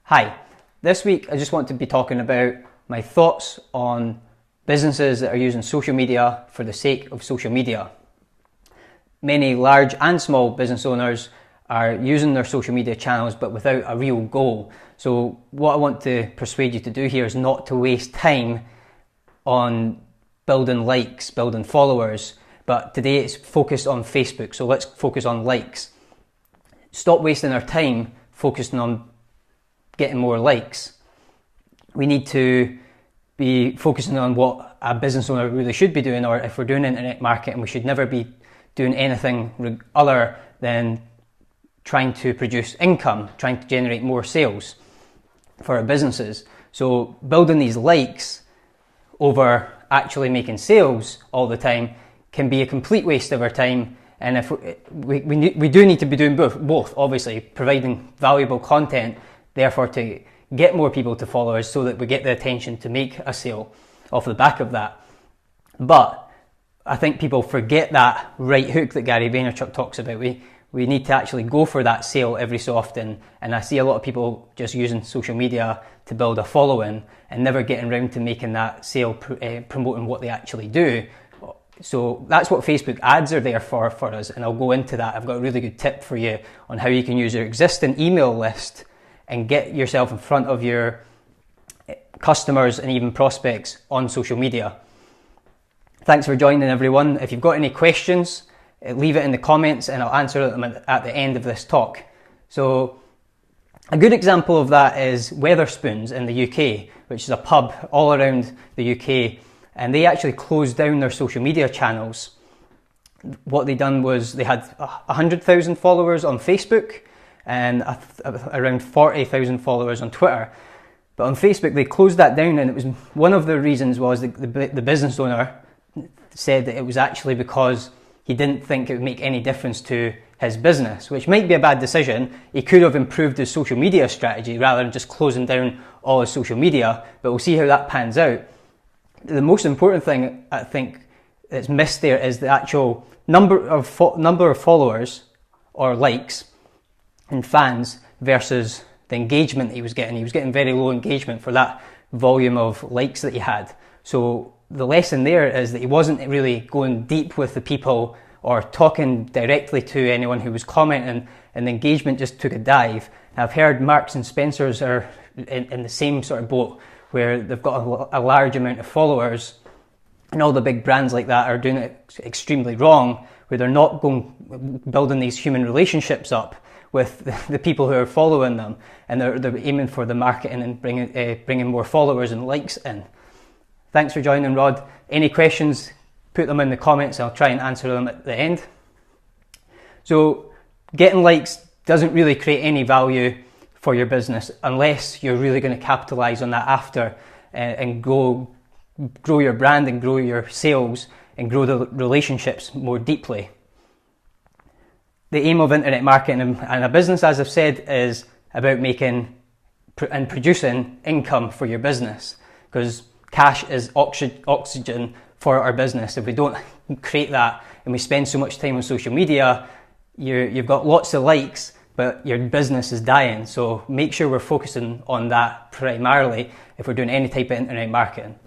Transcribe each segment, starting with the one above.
Hi, this week I just want to be talking about my thoughts on businesses that are using social media for the sake of social media. Many large and small business owners are using their social media channels but without a real goal. So what I want to persuade you to do here is not to waste time on building likes, building followers, but today it's focused on Facebook, so let's focus on likes. Stop wasting our time focusing on getting more likes. We need to be focusing on what a business owner really should be doing, or if we're doing internet marketing, we should never be doing anything other than trying to produce income, trying to generate more sales for our businesses. So building these likes over actually making sales all the time can be a complete waste of our time. And if we do need to be doing both, obviously, providing valuable content, therefore to get more people to follow us so that we get the attention to make a sale off the back of that. But I think people forget that right hook that Gary Vaynerchuk talks about. We need to actually go for that sale every so often. And I see a lot of people just using social media to build a following and never getting around to making that sale, promoting what they actually do. So that's what Facebook ads are there for us, and I'll go into that. I've got a really good tip for you on how you can use your existing email list and get yourself in front of your customers and even prospects on social media. Thanks for joining, everyone. If you've got any questions, leave it in the comments and I'll answer them at the end of this talk. So a good example of that is Wetherspoons in the UK, which is a pub all around the UK. And they actually closed down their social media channels. What they done was they had 100,000 followers on Facebook and around 40,000 followers on Twitter. But on Facebook, they closed that down, and it was one of the reasons was the business owner said that it was actually because he didn't think it would make any difference to his business, which might be a bad decision. He could have improved his social media strategy rather than just closing down all his social media, but we'll see how that pans out. The most important thing I think that's missed there is the actual number of followers or likes and fans versus the engagement he was getting. He was getting very low engagement for that volume of likes that he had. So the lesson there is that he wasn't really going deep with the people or talking directly to anyone who was commenting, and the engagement just took a dive. I've heard Marks and Spencers are in the same sort of boat, where they've got a large amount of followers, and all the big brands like that are doing it extremely wrong, where they're not building these human relationships up with the people who are following them, and they're aiming for the marketing and bringing more followers and likes in. Thanks for joining, Rod. Any questions, put them in the comments. I'll try and answer them at the end. So getting likes doesn't really create any value for your business unless you're really going to capitalize on that after and grow your brand and grow your sales and grow the relationships more deeply. The aim of internet marketing and a business, as I've said, is about making and producing income for your business, because cash is oxygen for our business. If we don't create that and we spend so much time on social media, you've got lots of likes, but your business is dying. So make sure we're focusing on that primarily if we're doing any type of internet marketing.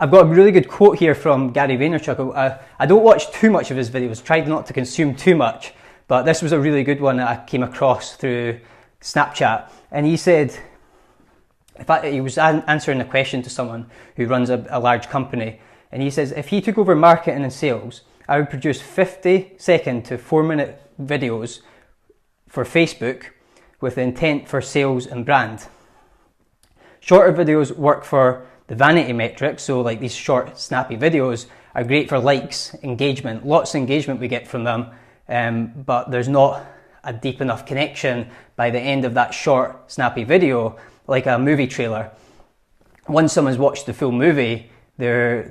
I've got a really good quote here from Gary Vaynerchuk. I don't watch too much of his videos, tried not to consume too much, but this was a really good one that I came across through Snapchat. And he said, in fact, he was answering a question to someone who runs a large company, and he says, if he took over marketing and sales, I would produce 50-second to 4-minute videos for Facebook with the intent for sales and brand. Shorter videos work for the vanity metrics, so like these short, snappy videos are great for likes, engagement, lots of engagement we get from them, but there's not a deep enough connection by the end of that short, snappy video, like a movie trailer. Once someone's watched the full movie, they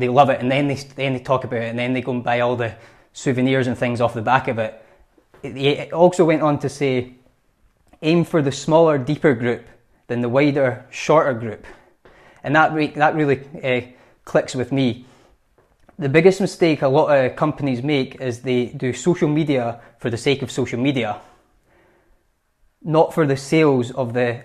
love it, and then they talk about it, and then they go and buy all the souvenirs and things off the back of it. It also went on to say, aim for the smaller, deeper group than the wider, shorter group. And that really clicks with me. The biggest mistake a lot of companies make is they do social media for the sake of social media. not for the sales of the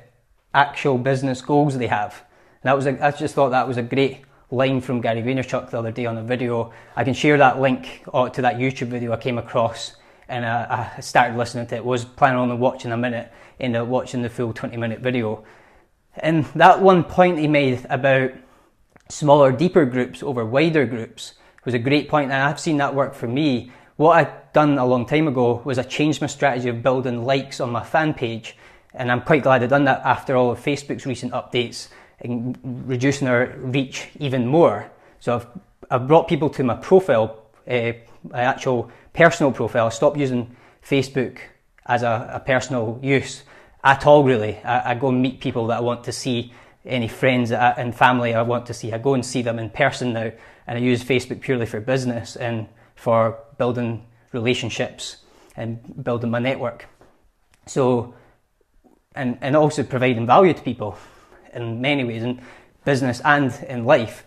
actual business goals they have. And I just thought that was a great line from Gary Vaynerchuk the other day on a video. I can share that link to that YouTube video I came across, and I started listening to it. Was planning on watching a minute, ended up watching the full 20-minute video. And that one point he made about smaller, deeper groups over wider groups was a great point, and I've seen that work for me. What I'd done a long time ago was I changed my strategy of building likes on my fan page, and I'm quite glad I've done that after all of Facebook's recent updates and reducing our reach even more. So I've brought people to my profile, my actual personal profile. I stopped using Facebook as a personal use at all, really. I go and meet people that I want to see, any friends and family I want to see. I go and see them in person now, and I use Facebook purely for business and for building relationships and building my network. So, and also providing value to people in many ways, in business and in life.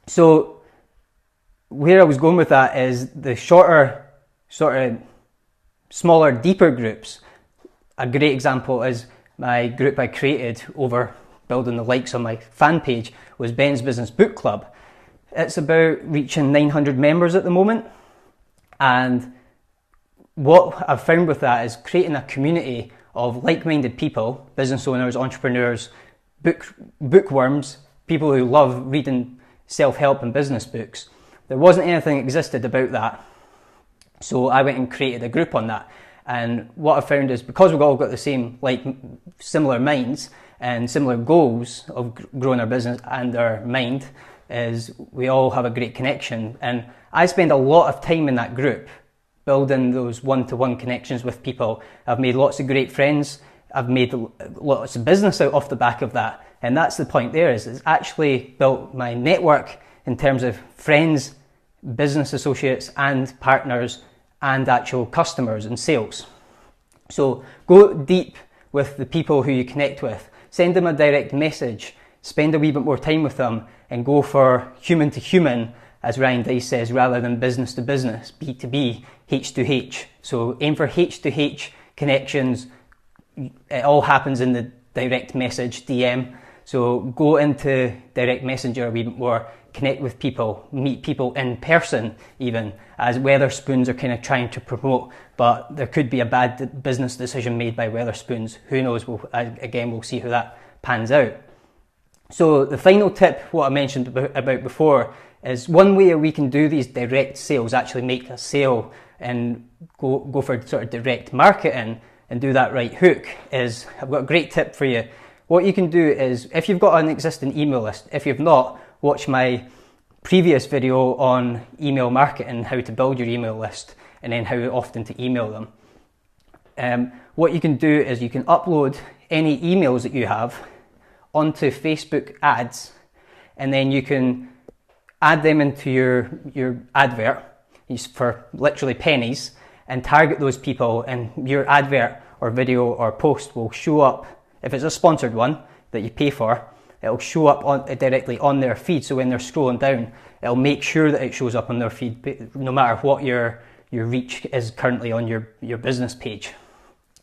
So where I was going with that is the shorter, sort of smaller, deeper groups. A great example is my group I created over building the likes on my fan page was Ben's Business Book Club. It's about reaching 900 members at the moment. And what I've found with that is creating a community of like-minded people, business owners, entrepreneurs, bookworms, people who love reading self-help and business books. There wasn't anything existed about that. So I went and created a group on that. And what I found is, because we've all got the same, similar minds and similar goals of growing our business and our mind, is we all have a great connection. And I spend a lot of time in that group building those one-to-one connections with people. I've made lots of great friends. I've made lots of business out off the back of that. And that's the point there, is it's actually built my network in terms of friends, business associates and partners and actual customers and sales. So go deep with the people who you connect with. Send them a direct message. Spend a wee bit more time with them and go for human to human, as Ryan Deiss says, rather than business to business, B2B, H2H. So aim for H2H connections. It all happens in the direct message, DM. So go into direct messenger a wee bit more, connect with people, meet people in person even, as Wetherspoons are kind of trying to promote, but there could be a bad business decision made by Wetherspoons. Who knows? We'll see how that pans out. So the final tip, what I mentioned about before, is one way we can do these direct sales, actually make a sale and go for sort of direct marketing and do that right hook, is I've got a great tip for you. What you can do is, if you've got an existing email list, if you've not, watch my previous video on email marketing, how to build your email list and then how often to email them. What you can do is you can upload any emails that you have onto Facebook ads, and then you can add them into your advert for literally pennies and target those people, and your advert or video or post will show up. If it's a sponsored one that you pay for, it'll show up directly on their feed. So when they're scrolling down, it'll make sure that it shows up on their feed, no matter what your reach is currently on your business page.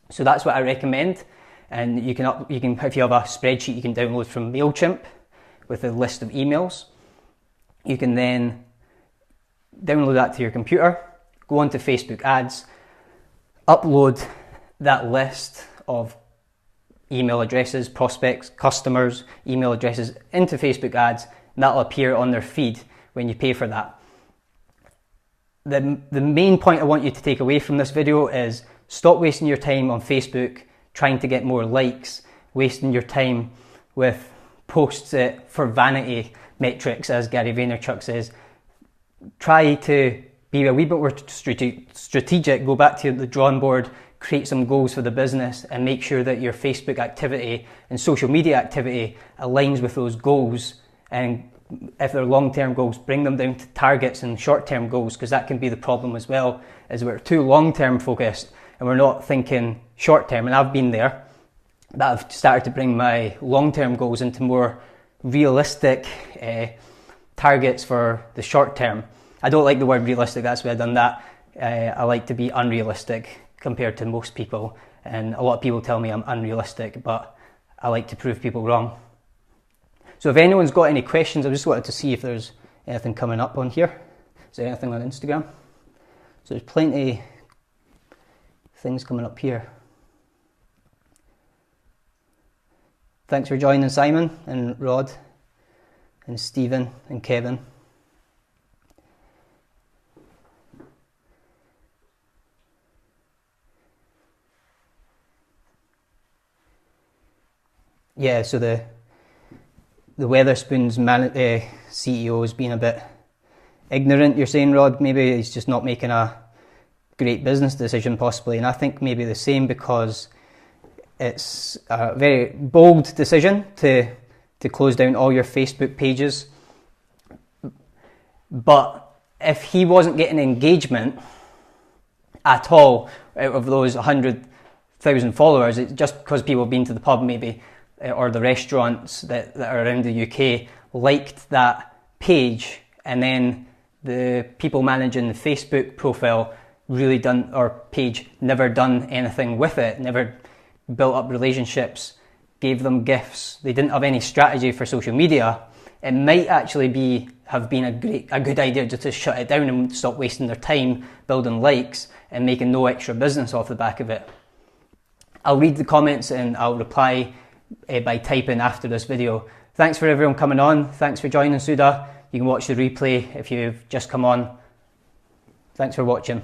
So that's what I recommend. And you can, if you have a spreadsheet, you can download from MailChimp with a list of emails. You can then download that to your computer, go onto Facebook ads, upload that list of email addresses, prospects, customers, email addresses into Facebook ads, and that'll appear on their feed when you pay for that. The main point I want you to take away from this video is stop wasting your time on Facebook trying to get more likes, wasting your time with posts for vanity metrics, as Gary Vaynerchuk says. Try to be a wee bit more strategic, go back to the drawing board, create some goals for the business, and make sure that your Facebook activity and social media activity aligns with those goals. And if they're long-term goals, bring them down to targets and short-term goals, because that can be the problem as well, is we're too long-term focused and we're not thinking short-term. And I've been there, but I've started to bring my long-term goals into more realistic targets for the short-term. I don't like the word realistic, that's why I've done that. I like to be unrealistic compared to most people, and a lot of people tell me I'm unrealistic, but I like to prove people wrong. So if anyone's got any questions, I just wanted to see if there's anything coming up on here. Is there anything on Instagram? So there's plenty of things coming up here. Thanks for joining, Simon and Rod and Stephen and Kevin. Yeah, so the Wetherspoons CEO has been a bit ignorant, you're saying, Rod? Maybe he's just not making a great business decision, possibly. And I think maybe the same, because it's a very bold decision to close down all your Facebook pages. But if he wasn't getting engagement at all out of those 100,000 followers, it's just because people have been to the pub maybe, or the restaurants that are around the UK liked that page, and then the people managing the Facebook profile page never done anything with it, never built up relationships, gave them gifts, they didn't have any strategy for social media, it might actually have been a good idea just to shut it down and stop wasting their time building likes and making no extra business off the back of it. I'll read the comments and I'll reply by typing after this video. Thanks for everyone coming on. Thanks for joining, Suda. You can watch the replay if you've just come on. Thanks for watching.